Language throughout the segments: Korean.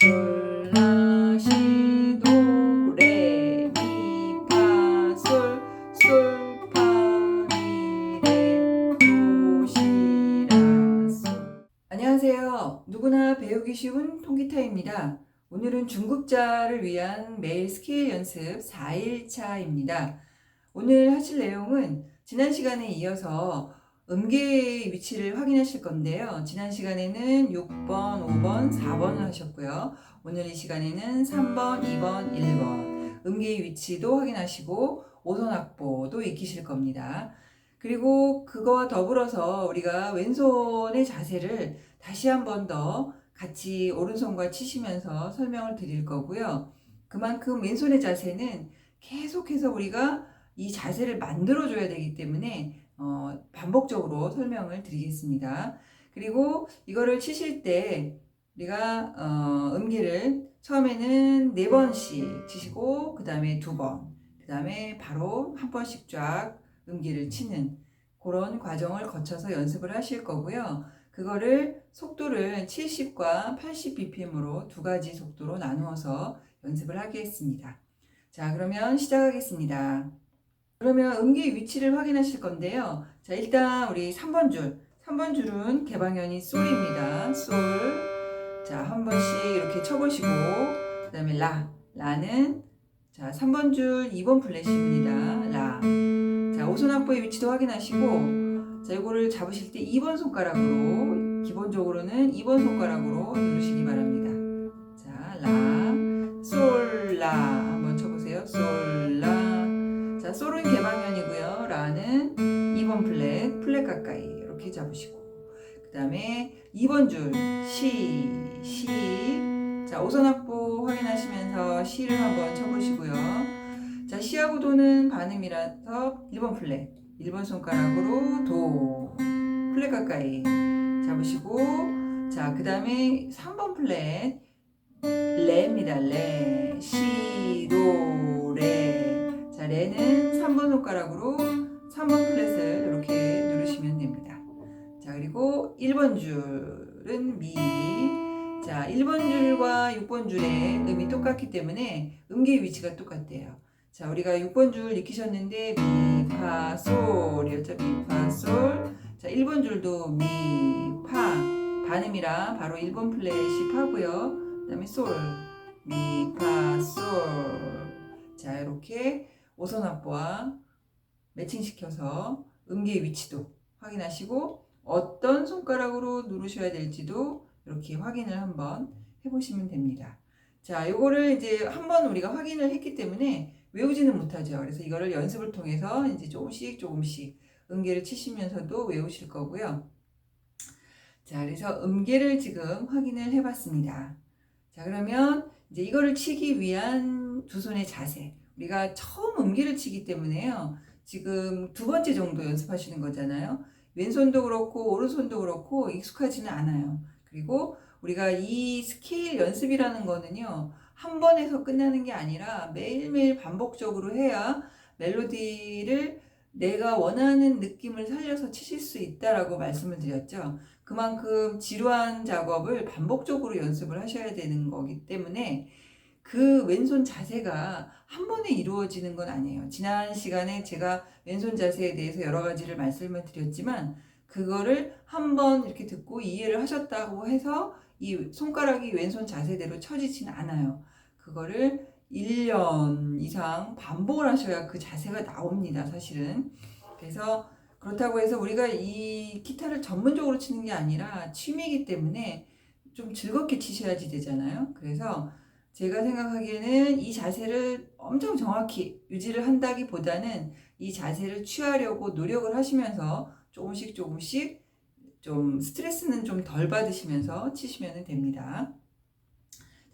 솔, 라, 시, 도, 레, 미, 파, 솔, 솔, 파, 미, 레, 도, 시, 라, 솔. 안녕하세요. 누구나 배우기 쉬운 통기타입니다. 오늘은 중급자를 위한 매일 스케일 연습 4일차입니다. 오늘 하실 내용은 지난 시간에 이어서 음계의 위치를 확인하실 건데요. 지난 시간에는 6번, 5번, 4번을 하셨고요. 오늘 이 시간에는 3번, 2번, 1번 음계의 위치도 확인하시고 오선 확보도 익히실 겁니다. 그리고 그거와 더불어서 우리가 왼손의 자세를 다시 한 번 더 같이 오른손과 치시면서 설명을 드릴 거고요. 그만큼 왼손의 자세는 계속해서 우리가 이 자세를 만들어줘야 되기 때문에 반복적으로 설명을 드리겠습니다. 그리고 이거를 치실 때 우리가 음기를 처음에는 4번씩 치시고 그 다음에 2번, 그 다음에 바로 한 번씩 쫙 음기를 치는 그런 과정을 거쳐서 연습을 하실 거고요. 그거를 속도를 70과 80bpm으로 두 가지 속도로 나누어서 연습을 하겠습니다. 자, 그러면 시작하겠습니다. 그러면 음기의 위치를 확인하실 건데요. 자, 일단 우리 3번 줄. 3번 줄은 개방현이 솔입니다. 솔. 자, 한 번씩 이렇게 쳐보시고, 그 다음에 라. 라는, 자, 3번 줄 2번 플랫입니다. 라. 자, 오손 악보의 위치도 확인하시고, 자, 이거를 잡으실 때 2번 손가락으로, 기본적으로는 2번 손가락으로 누르시기 바랍니다. 자, 라. 솔, 라. 한번 쳐보세요. 솔, 라. 자, 솔은 개방현이고요. 라는 2번 플랫 가까이 이렇게 잡으시고, 그 다음에 2번 줄 시. 자, 오선 악보 확인하시면서 시를 한번 쳐보시고요. 자, 시하고 도는 반음이라서 1번 플랫, 1번 손가락으로 도, 플랫 가까이 잡으시고, 자, 그 다음에 3번 플랫 레입니다. 레, 시, 도, 레. 자, 레는 3번 손가락으로 3번 플랫을 이렇게 누르시면 됩니다. 자, 그리고 1번 줄은 미. 자, 1번 줄과 6번 줄의 음이 똑같기 때문에 음계의 위치가 똑같대요. 자, 우리가 6번 줄 익히셨는데 미, 파, 솔이었죠. 미, 파, 솔. 자, 1번 줄도 미, 파. 반음이라 바로 1번 플랫이 파고요. 그 다음에 솔, 미, 파, 솔. 자, 이렇게 오선 악보와 매칭시켜서 음계의 위치도 확인하시고 어떤 손가락으로 누르셔야 될지도 이렇게 확인을 한번 해보시면 됩니다. 자, 요거를 이제 한번 우리가 확인을 했기 때문에 외우지는 못하죠. 그래서 이거를 연습을 통해서 이제 조금씩 음계를 치시면서도 외우실 거고요. 자, 그래서 음계를 지금 확인을 해봤습니다. 자, 그러면 이제 이거를 치기 위한 두 손의 자세. 우리가 처음 음계를 치기 때문에요. 지금 두 번째 정도 연습하시는 거잖아요. 왼손도 그렇고 오른손도 그렇고 익숙하지는 않아요. 그리고 우리가 이 스케일 연습이라는 거는요. 한 번에서 끝나는 게 아니라 매일매일 반복적으로 해야 멜로디를 내가 원하는 느낌을 살려서 치실 수 있다라고 말씀을 드렸죠. 그만큼 지루한 작업을 반복적으로 연습을 하셔야 되는 거기 때문에 그 왼손 자세가 한 번에 이루어지는 건 아니에요. 지난 시간에 제가 왼손 자세에 대해서 여러 가지를 말씀을 드렸지만 그거를 한 번 이렇게 듣고 이해를 하셨다고 해서 이 손가락이 왼손 자세대로 쳐지지는 않아요. 그거를 1년 이상 반복을 하셔야 그 자세가 나옵니다, 사실은. 그래서 그렇다고 해서 우리가 이 기타를 전문적으로 치는 게 아니라 취미이기 때문에 좀 즐겁게 치셔야지 되잖아요. 그래서 제가 생각하기에는 이 자세를 엄청 정확히 유지를 한다기보다는 이 자세를 취하려고 노력을 하시면서 조금씩 좀 스트레스는 좀 덜 받으시면서 치시면 됩니다.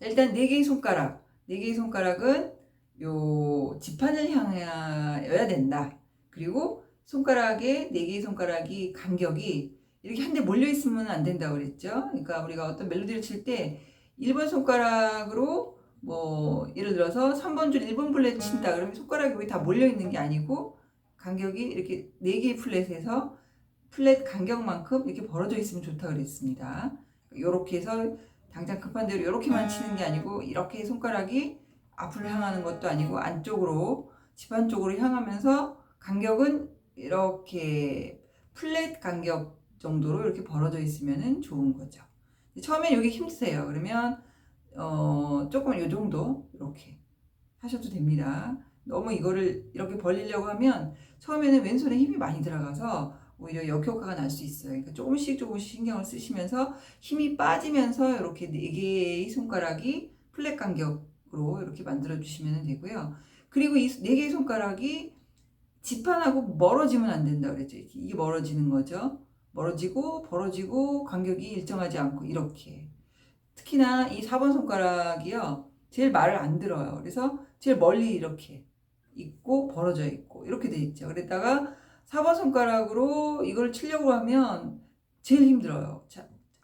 자, 일단 4개의 손가락, 4개의 손가락은 요 지판을 향해야 된다. 그리고 손가락에 4개의 손가락이 간격이 이렇게 한데 몰려 있으면 안 된다고 그랬죠. 그러니까 우리가 어떤 멜로디를 칠 때 1번 손가락으로 뭐 예를 들어서 3번 줄 1번 플랫 친다 그러면 손가락이 여기 다 몰려 있는 게 아니고 간격이 이렇게 4개의 플랫에서 플랫 간격만큼 이렇게 벌어져 있으면 좋다고 그랬습니다. 이렇게 해서 당장 급한 대로 이렇게만 치는 게 아니고 이렇게 손가락이 앞으로 향하는 것도 아니고 안쪽으로 지판 쪽으로 향하면서 간격은 이렇게 플랫 간격 정도로 이렇게 벌어져 있으면 좋은 거죠. 처음엔 여기 힘드세요. 그러면 조금 요 정도 이렇게 하셔도 됩니다. 너무 이거를 이렇게 벌리려고 하면 처음에는 왼손에 힘이 많이 들어가서 오히려 역효과가 날 수 있어요. 그러니까 조금씩 신경을 쓰시면서 힘이 빠지면서 이렇게 4개의 손가락이 플랫 간격으로 이렇게 만들어 주시면 되고요. 그리고 이 4개의 손가락이 지판하고 멀어지면 안 된다 그랬죠. 이게 멀어지는 거죠. 멀어지고 벌어지고 간격이 일정하지 않고 이렇게. 특히나 이 4번 손가락이요. 제일 말을 안 들어요. 그래서 제일 멀리 이렇게 있고 벌어져 있고 이렇게 돼 있죠. 그랬다가 4번 손가락으로 이걸 치려고 하면 제일 힘들어요.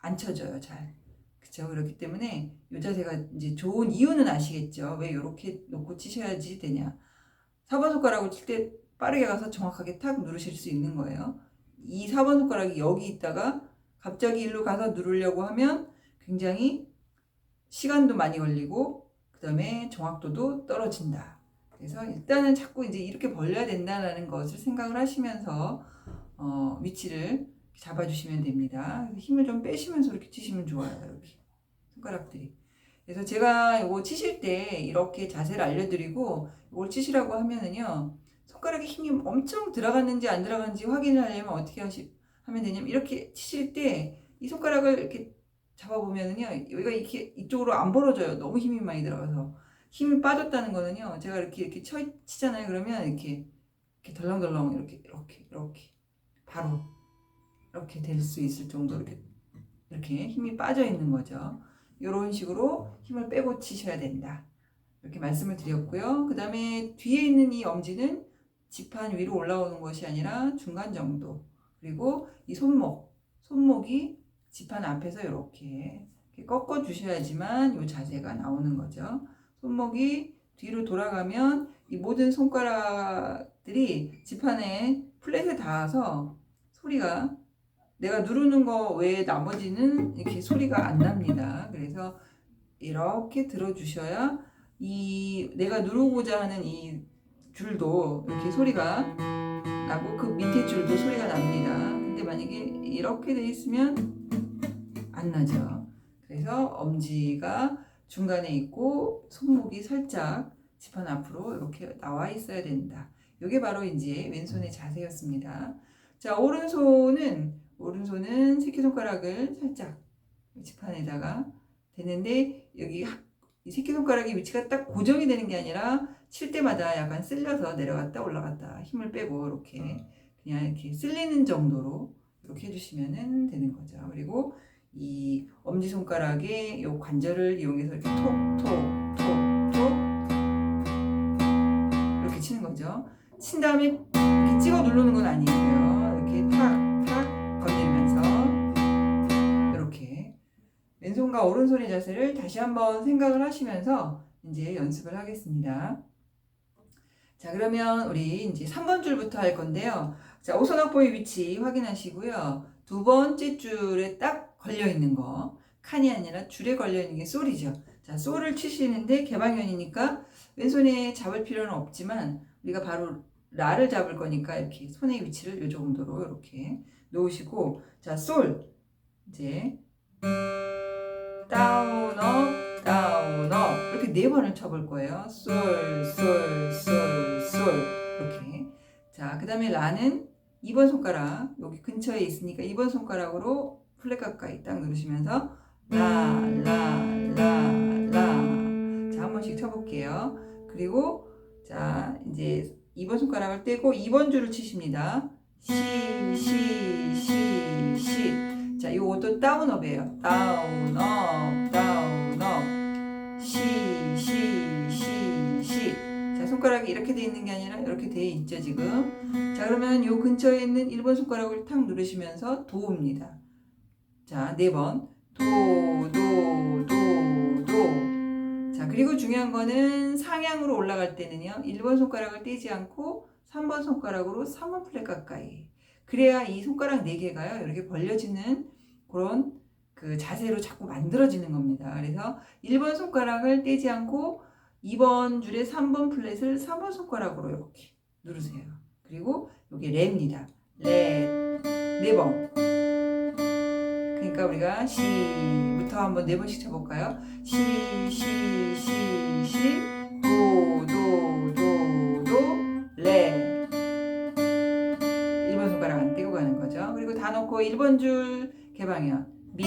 안 쳐져요, 잘. 그쵸? 그렇기 때문에 이 자세가 이제 좋은 이유는 아시겠죠? 왜 이렇게 놓고 치셔야지 되냐. 4번 손가락을 칠 때 빠르게 가서 정확하게 탁 누르실 수 있는 거예요. 이 4번 손가락이 여기 있다가 갑자기 일로 가서 누르려고 하면 굉장히 시간도 많이 걸리고 그 다음에 정확도도 떨어진다. 그래서 일단은 자꾸 이제 이렇게 벌려야 된다는 것을 생각을 하시면서 위치를 잡아주시면 됩니다. 힘을 좀 빼시면서 이렇게 치시면 좋아요. 이렇게 손가락들이. 그래서 제가 이거 치실 때 이렇게 자세를 알려드리고 이걸 치시라고 하면은요, 손가락에 힘이 엄청 들어갔는지 안 들어갔는지 확인을 하려면 어떻게 하면 되냐면 이렇게 치실 때 이 손가락을 이렇게 잡아보면은요, 여기가 이렇게 이쪽으로 안 벌어져요. 너무 힘이 많이 들어가서. 힘이 빠졌다는 거는요, 제가 이렇게 치잖아요. 그러면 이렇게 덜렁덜렁 이렇게 바로 이렇게 될 수 있을 정도로 이렇게 힘이 빠져 있는 거죠. 이런 식으로 힘을 빼고 치셔야 된다. 이렇게 말씀을 드렸고요. 그 다음에 뒤에 있는 이 엄지는 지판 위로 올라오는 것이 아니라 중간 정도. 그리고 이 손목이 지판 앞에서 이렇게 꺾어 주셔야지만 이 자세가 나오는 거죠. 손목이 뒤로 돌아가면 이 모든 손가락들이 지판에 플랫에 닿아서 소리가 내가 누르는 거 외에 나머지는 이렇게 소리가 안 납니다. 그래서 이렇게 들어주셔야 이 내가 누르고자 하는 이 줄도 이렇게 소리가 나고 그 밑에 줄도 소리가 납니다. 근데 만약에 이렇게 돼 있으면 안 나죠. 그래서 엄지가 중간에 있고 손목이 살짝 지판 앞으로 이렇게 나와 있어야 된다. 이게 바로 이제 왼손의 자세였습니다. 자, 오른손은 새끼손가락을 살짝 지판에다가 대는데 여기 이 새끼손가락의 위치가 딱 고정이 되는 게 아니라 칠 때마다 약간 쓸려서 내려갔다 올라갔다 힘을 빼고 이렇게 그냥 이렇게 쓸리는 정도로 이렇게 해주시면 되는 거죠. 그리고 이 엄지손가락의 요 관절을 이용해서 이렇게 톡톡톡톡 이렇게 치는 거죠. 친 다음에 이렇게 찍어 누르는 건 아니고요. 이렇게 탁탁 건드리면서 이렇게 왼손과 오른손의 자세를 다시 한번 생각을 하시면서 이제 연습을 하겠습니다. 자, 그러면 우리 이제 3번 줄부터 할 건데요. 자, 오손 악보의 위치 확인하시고요. 두 번째 줄에 딱 걸려 있는 거, 칸이 아니라 줄에 걸려 있는 게 솔이죠. 자, 솔을 치시는데 개방현이니까 왼손에 잡을 필요는 없지만 우리가 바로 라를 잡을 거니까 이렇게 손의 위치를 이 정도로 이렇게 놓으시고, 자, 솔 이제 다운 업 다운 업 이렇게 4번을 쳐볼 거예요. 솔 솔 솔 솔 이렇게. 자, 그 다음에 라는 2번 손가락 여기 근처에 있으니까 2번 손가락으로 플랫 가까이 딱 누르시면서 라 라 라 라. 자, 한 번씩 쳐볼게요. 그리고 자, 이제 2번 손가락을 떼고 2번 줄을 치십니다. 시 시 시 시. 자, 요것도 다운업이에요. 다운업 다운업 시 시 시 시. 자, 손가락이 이렇게 돼 있는 게 아니라 이렇게 돼 있죠 지금. 자, 그러면 요 근처에 있는 1번 손가락을 탁 누르시면서 도입니다. 자, 4번 도. 자, 그리고 중요한 거는 상향으로 올라갈 때는요 1번 손가락을 떼지 않고 3번 손가락으로 3번 플랫 가까이. 그래야 이 손가락 4개가요 이렇게 벌려지는 그런 그 자세로 자꾸 만들어지는 겁니다. 그래서 1번 손가락을 떼지 않고 2번 줄의 3번 플랫을 3번 손가락으로 이렇게 누르세요. 그리고 이게 레입니다. 레, 4번. 그러니까 우리가 시부터 한번 4번씩 쳐볼까요? 시, 도, 레. 1번 손가락 안 떼고 가는 거죠. 그리고 다 놓고 1번 줄 개방현, 미.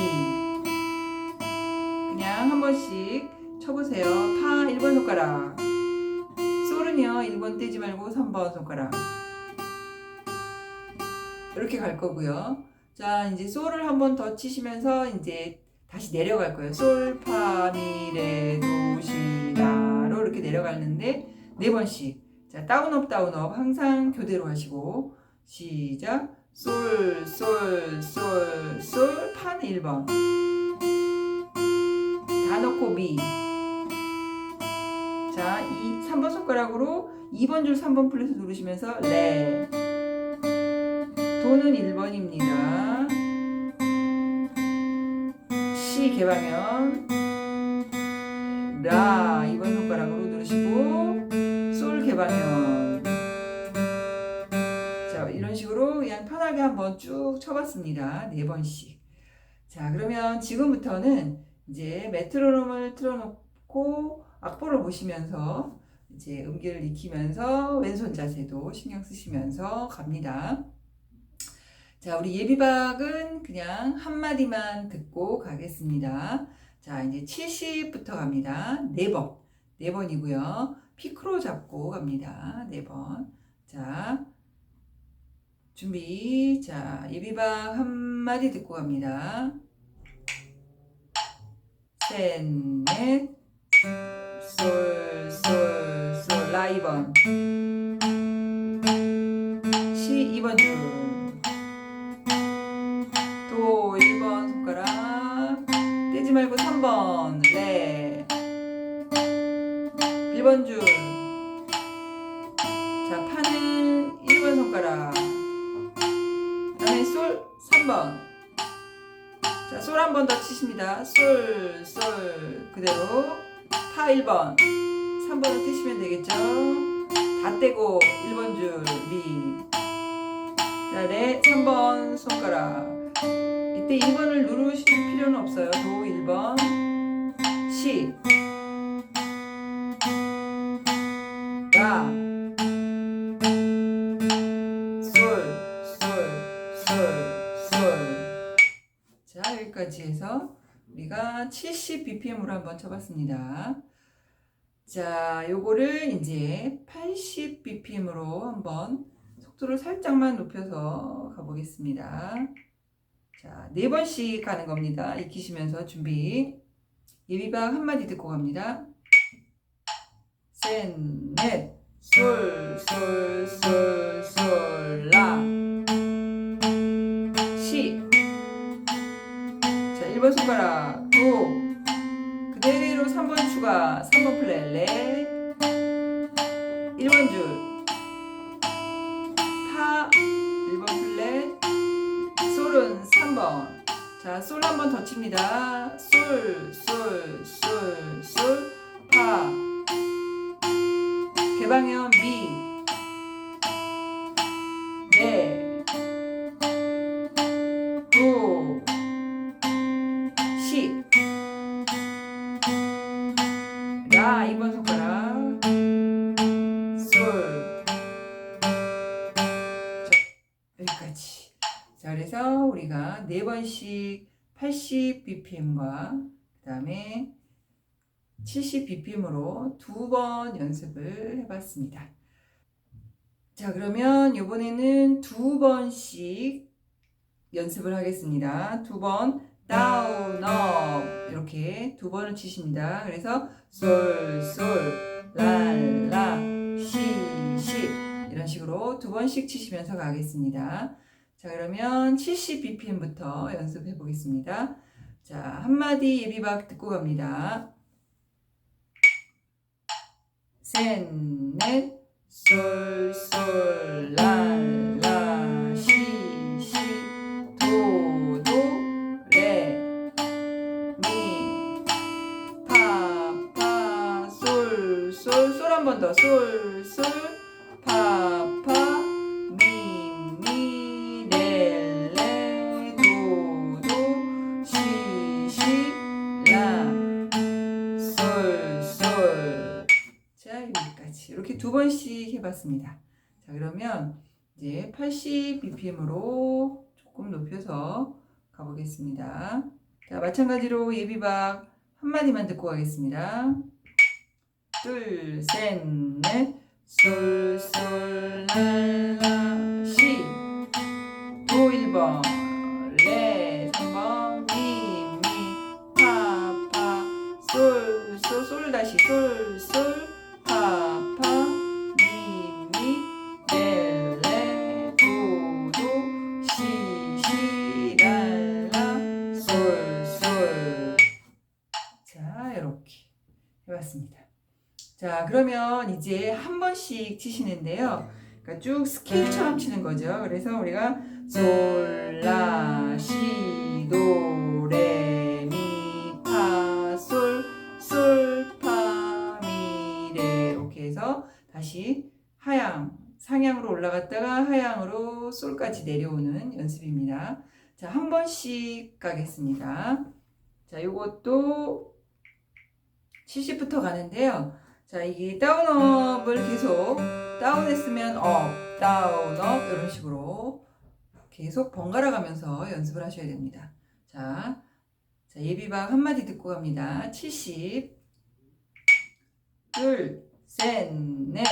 그냥 한 번씩 쳐보세요. 파 1번 손가락. 솔은요, 1번 떼지 말고 3번 손가락. 이렇게 갈 거고요. 자, 이제 솔을 한 번 더 치시면서 이제 다시 내려갈 거예요. 솔, 파, 미, 레, 도, 시, 라로 이렇게 내려가는데 4번씩. 자, 다운업, 다운업 항상 교대로 하시고 시작. 솔, 파는 1번. 다 넣고 미. 자, 3번 손가락으로 2번 줄 3번 플랫을 누르시면서 레. 도는 1번입니다. 시 개방현, 라 2번 손가락으로 누르시고 솔 개방현. 자, 이런 식으로 그냥 편하게 한번 쭉 쳐봤습니다. 4번씩. 자, 그러면 지금부터는 이제 메트로놈을 틀어놓고 악보를 보시면서 이제 음기를 익히면서 왼손 자세도 신경 쓰시면서 갑니다. 자, 우리 예비박은 그냥 한마디만 듣고 가겠습니다. 자, 이제 70부터 갑니다. 4번. 4번이고요. 피크로 잡고 갑니다. 4번. 자, 준비. 자, 예비박 한마디 듣고 갑니다. 셋, 넷. 솔, 라 2번. 시 2번 줄. 도 1번 손가락. 떼지 말고 3번. 레. 1번 줄. 자, 파는 1번 손가락. 그 다음에 솔 3번. 자, 솔 한 번 더 치십니다. 솔 그대로 파 1번 3번을 떼시면 되겠죠. 다 떼고 1번 줄 미. 자, 레 3번 손가락. 이때 2번을 누르실 필요는 없어요. 도 1번 시 라 솔. 자, 여기까지 해서 우리가 70bpm으로 한번 쳐봤습니다. 자, 요거를 이제 80bpm으로 한번 속도를 살짝만 높여서 가보겠습니다. 자, 4번씩 가는 겁니다. 익히시면서 준비. 예비박 한마디 듣고 갑니다. 셋, 넷. 솔, 라. 시. 자, 1번 손가락. 도. 그대로 3번 추가. 3번 플랫. 레. 1번 줄. 파. 1번 플랫. 솔은 3번. 자, 솔 한 번 더 칩니다. 솔, 파. 개방현 미. 레. 도. 시. 라 2번 손가락. 솔. 자, 여기까지. 자, 그래서 우리가 4번씩 80bpm과 그 다음에 70bpm으로 2번 연습을 해봤습니다. 자, 그러면 이번에는 2번씩 연습을 하겠습니다. 2번 다운, 업 이렇게 2번을 치십니다. 그래서 솔, 라, 시 이런 식으로 2번씩 치시면서 가겠습니다. 자, 그러면 70bpm부터 연습해 보겠습니다. 자, 한마디 예비박 듣고 갑니다. 셋, 넷. 솔, 라, 시, 도, 레. 한 번 더. 솔, 솔, 파, 파, 미, 미, 레, 레, 도, 도, 시, 시, 라, 솔, 솔. 자, 여기까지. 이렇게 2번씩 해봤습니다. 자, 그러면 이제 80bpm으로 조금 높여서 가보겠습니다. 자, 마찬가지로 예비박 한마디만 듣고 가겠습니다. 둘, 셋, 넷. 솔, 솔, 라, 라, 시. 도 1번. 레 3번. 미, 미, 파, 파. 솔, 솔, 솔 다시. 솔, 솔, 파, 파. 미, 미, 레, 레, 도, 도, 시, 시, 라, 라, 솔, 솔. 자, 이렇게 해봤습니다. 자, 그러면 이제 한 번씩 치시는데요. 그러니까 쭉 스케일처럼 치는 거죠. 그래서 우리가 솔, 라, 시, 도, 레, 미, 파, 솔, 솔, 파, 미, 레. 이렇게 해서 다시 하향, 상향으로 올라갔다가 하향으로 솔까지 내려오는 연습입니다. 자, 한 번씩 가겠습니다. 자, 요것도 70부터 가는데요. 자, 이게 다운업을 계속 다운했으면 업, 다운, 업 이런 식으로 계속 번갈아 가면서 연습을 하셔야 됩니다. 자, 예비박 한마디 듣고 갑니다. 70. 둘, 셋, 넷.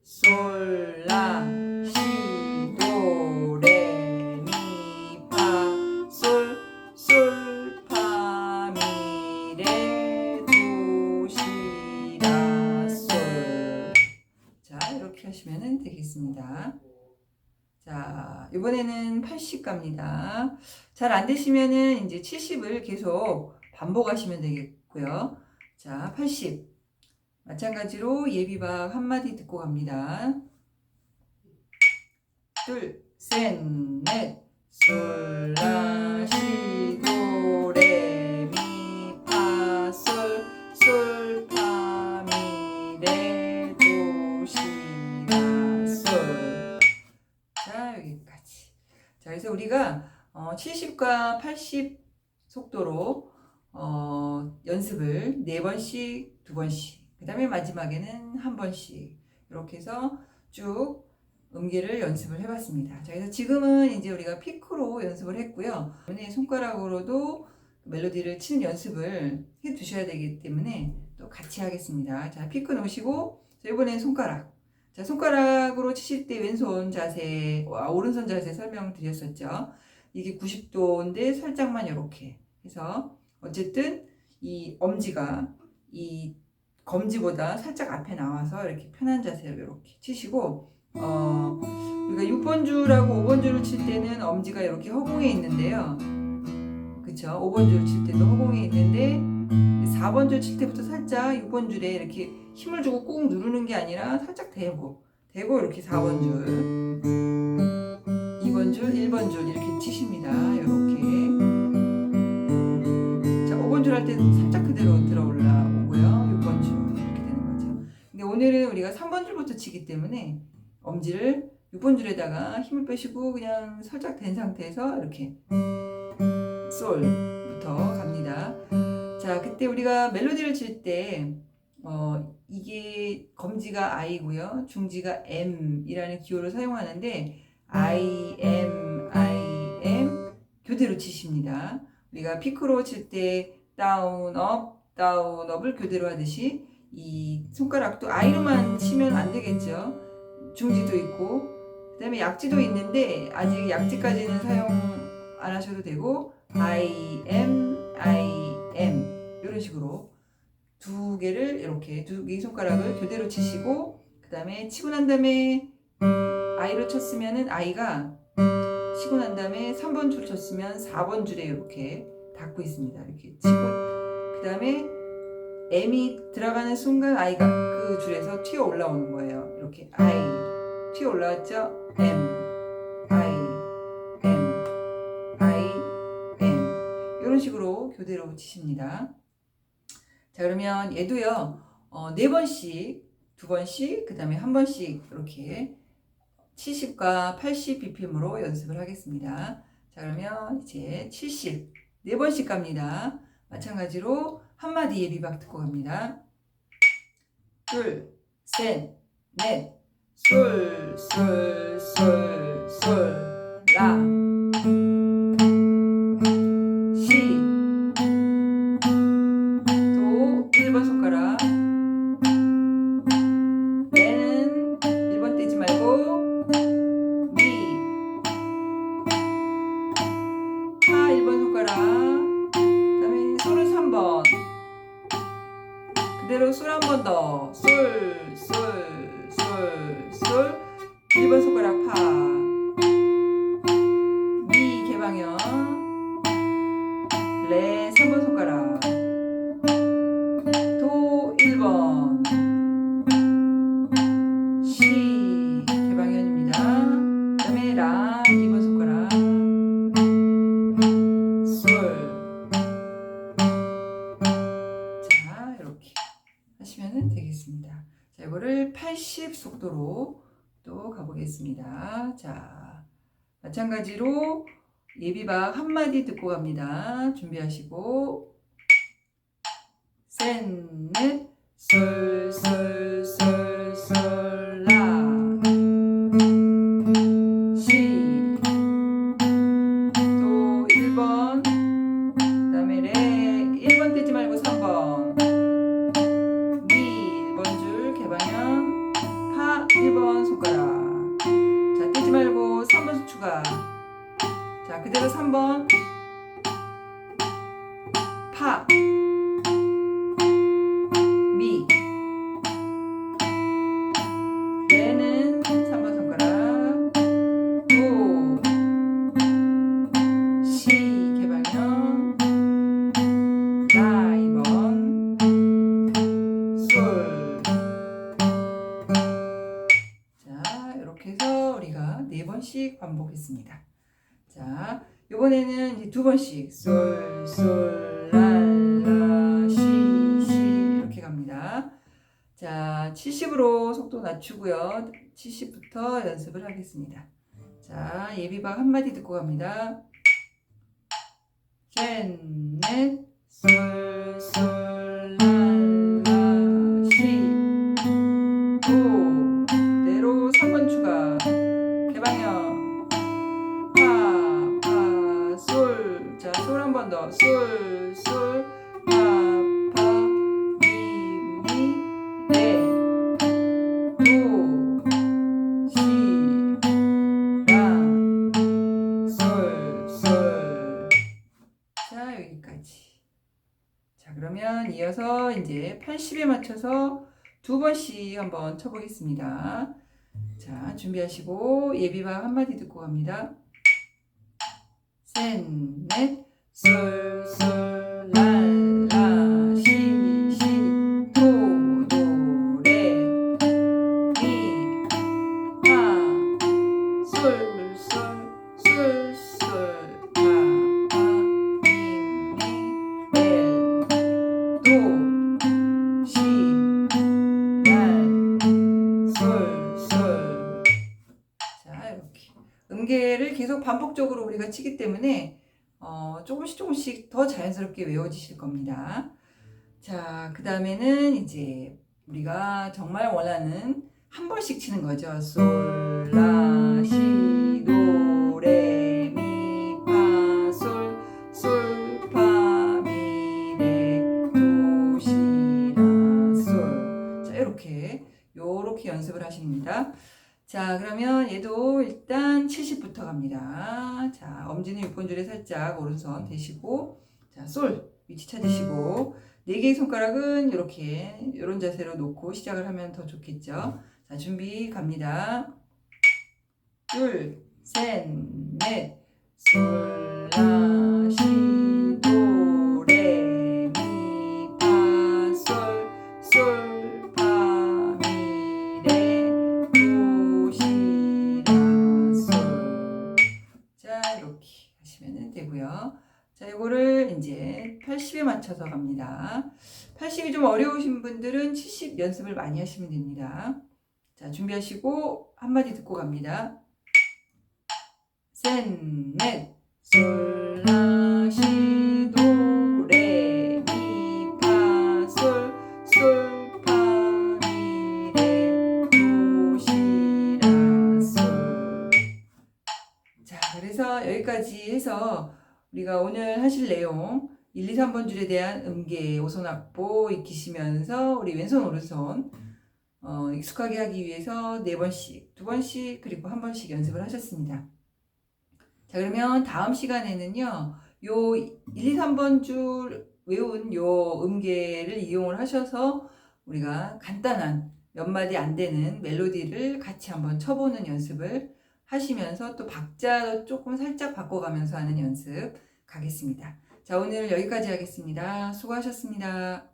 솔, 라, 시, 도, 레, 미, 파, 솔, 솔, 파, 미, 레, 도, 시, 라, 솔. 자, 이렇게 하시면 되겠습니다. 자, 이번에는 80 갑니다. 잘 안 되시면은 이제 70을 계속 반복하시면 되겠고요. 자, 80. 마찬가지로 예비박 한마디 듣고 갑니다. 둘, 셋, 넷. 솔, 라, 시, 도, 레, 미, 파, 솔, 솔, 파, 미, 레, 도, 시, 라, 솔. 자, 여기까지. 자, 그래서 우리가 70과 80 속도로 연습을 4번씩, 2번씩, 그 다음에 마지막에는 한 번씩 이렇게 해서 쭉 음계를 연습을 해봤습니다. 자, 그래서 지금은 이제 우리가 피크로 연습을 했고요. 손가락으로도 멜로디를 치는 연습을 해 두셔야 되기 때문에 또 같이 하겠습니다. 자, 피크 놓으시고, 자, 이번엔 손가락. 자, 손가락으로 치실 때 왼손 자세, 오른손 자세 설명드렸었죠. 이게 90도인데 살짝만 이렇게 해서 어쨌든 이 엄지가 이 검지보다 살짝 앞에 나와서 이렇게 편한 자세로 이렇게 치시고, 우리가 6번 줄하고 5번 줄을 칠 때는 엄지가 이렇게 허공에 있는데요. 그쵸? 5번 줄 칠 때도 허공에 있는데 4번 줄 칠 때부터 살짝 6번 줄에 이렇게 힘을 주고 꾹 누르는 게 아니라 살짝 대고 이렇게 4번 줄, 2번 줄, 1번 줄 이렇게 치십니다. 이렇게. 자, 5번 줄 할 때는 살짝 그대로 들어 올라오고요. 6번 줄 이렇게 되는 거죠. 근데 오늘은 우리가 3번 줄부터 치기 때문에 엄지를 6번 줄에다가 힘을 빼시고 그냥 살짝 댄 상태에서 이렇게 솔부터 갑니다. 자, 그때 우리가 멜로디를 칠 때 이게 검지가 I고요. 중지가 M이라는 기호를 사용하는데 I, M 교대로 치십니다. 우리가 피크로 칠 때 다운, 업을 교대로 하듯이 이 손가락도 I로만 치면 안 되겠죠. 중지도 있고 그 다음에 약지도 있는데 아직 약지까지는 사용 안 하셔도 되고 I, M 이런 식으로 두 개를 이렇게 두 개의 손가락을 교대로 치시고 그 다음에 치고 난 다음에 I로 쳤으면은 I가 치고 난 다음에 3번 줄 쳤으면 4번 줄에 이렇게 닿고 있습니다. 이렇게 치고 그 다음에 M이 들어가는 순간 I가 그 줄에서 튀어 올라오는 거예요. 이렇게 I 튀어 올라왔죠? M 이런 식으로 교대로 치십니다. 자, 그러면 얘도요 4번씩 2번씩, 그 다음에 한 번씩 이렇게 70과 80 BPM으로 연습을 하겠습니다. 자, 그러면 이제 70 4번씩 갑니다. 마찬가지로 한마디 예비박 듣고 갑니다. 둘, 셋, 넷, 솔, 솔, 솔, 솔, 라, 시, 도, 1번 손가락, 레는 1번 떼지 말고, 미, 파 1번 손가락, 그 다음에 솔은 3번, 그대로 솔 한 번 더, 솔, 솔, 솔, 솔, 1번 손가락 파, 미 개방현, 레 3번 손가락, 도 1번, 시 개방현입니다. 그 다음에 라 2번 손가락, 솔. 자, 이렇게 하시면 되겠습니다. 자, 이거를 80 속도로 또 가보겠습니다. 자, 마찬가지로 예비박 한마디 듣고 갑니다. 준비하시고, 셋, 넷, 솔, 솔, 솔, 솔, 라, 시, 도 1번, 그 다음에 레 1번 떼지 말고 3번, 미 1번 줄 개방현, 파 1번 손가락, 자, 떼지 말고 3번 추가, 자, 그대로 3번, 파, 미, 레는 3번 손가락, 도, 시 개방현, 라 2번, 솔. 자, 이렇게 해서 우리가 4번씩 반복했습니다. 자, 이번에는 이제 2번씩 솔, 솔, 라, 라, 시, 시 이렇게 갑니다. 자, 70으로 속도 낮추고요. 70부터 연습을 하겠습니다. 자, 예비박 한마디 듣고 갑니다. 셋, 넷, 솔, 솔, 라, 라, 시, 도, 그대로 3번 추가, 개방현, 파, 파, 솔, 자, 솔 한 번 더, 솔, 솔, 파, 파, 미, 미, 레, 도, 시, 라, 솔, 솔. 자, 여기까지. 자, 그러면 이어서 이제 80에 맞춰서 2번씩 한번 쳐보겠습니다. 자, 준비하시고 예비박 한마디 듣고 갑니다. 셋, 넷, 솔, 솔, 라, 라, 시, 시, 도, 도, 레, 미, 파, 솔, 솔, 솔, 솔, 파, 파, 미, 미, 레, 도, 시, 라, 솔, 솔. 자, 이렇게 음계를 계속 반복적으로 우리가 치기 때문에 조금씩 더 자연스럽게 외워지실 겁니다. 자, 그 다음에는 이제 우리가 정말 원하는 한 번씩 치는 거죠. 솔, 라, 시, 도, 레, 미, 파, 솔, 솔, 파, 미, 레, 도, 시, 라, 솔. 자, 요렇게 연습을 하십니다. 자, 그러면 얘도 일단 70부터 갑니다. 자, 엄지는 6번 줄에 살짝 오른손 대시고, 자, 솔 위치 찾으시고, 4개의 손가락은 이렇게 이런 자세로 놓고 시작을 하면 더 좋겠죠. 자, 준비 갑니다. 둘, 셋, 넷, 솔, 라, 시, 도, 레, 미, 파, 솔, 솔, 파, 미, 레, 도, 시, 라, 솔. 자, 이렇게 하시면 되고요. 자, 이거를 이제 80에 맞춰서 갑니다. 하시기 좀 어려우신 분들은 70 연습을 많이 하시면 됩니다. 자, 준비하시고 한마디 듣고 갑니다. 셋, 넷, 솔, 라, 시, 도, 레, 미, 파, 솔, 솔, 파, 미, 레, 도, 시, 라, 솔. 자, 그래서 여기까지 해서 우리가 오늘 하실 내용 1, 2, 3번 줄에 대한 음계, 오손 확보 익히시면서 우리 왼손, 오른손 익숙하게 하기 위해서 4번씩, 2번씩, 그리고 1번씩 연습을 하셨습니다. 자, 그러면 다음 시간에는요, 요 1, 2, 3번 줄 외운 요 음계를 이용을 하셔서 우리가 간단한 몇 마디 안 되는 멜로디를 같이 한번 쳐보는 연습을 하시면서 또 박자도 조금 살짝 바꿔가면서 하는 연습 가겠습니다. 자, 오늘 여기까지 하겠습니다. 수고하셨습니다.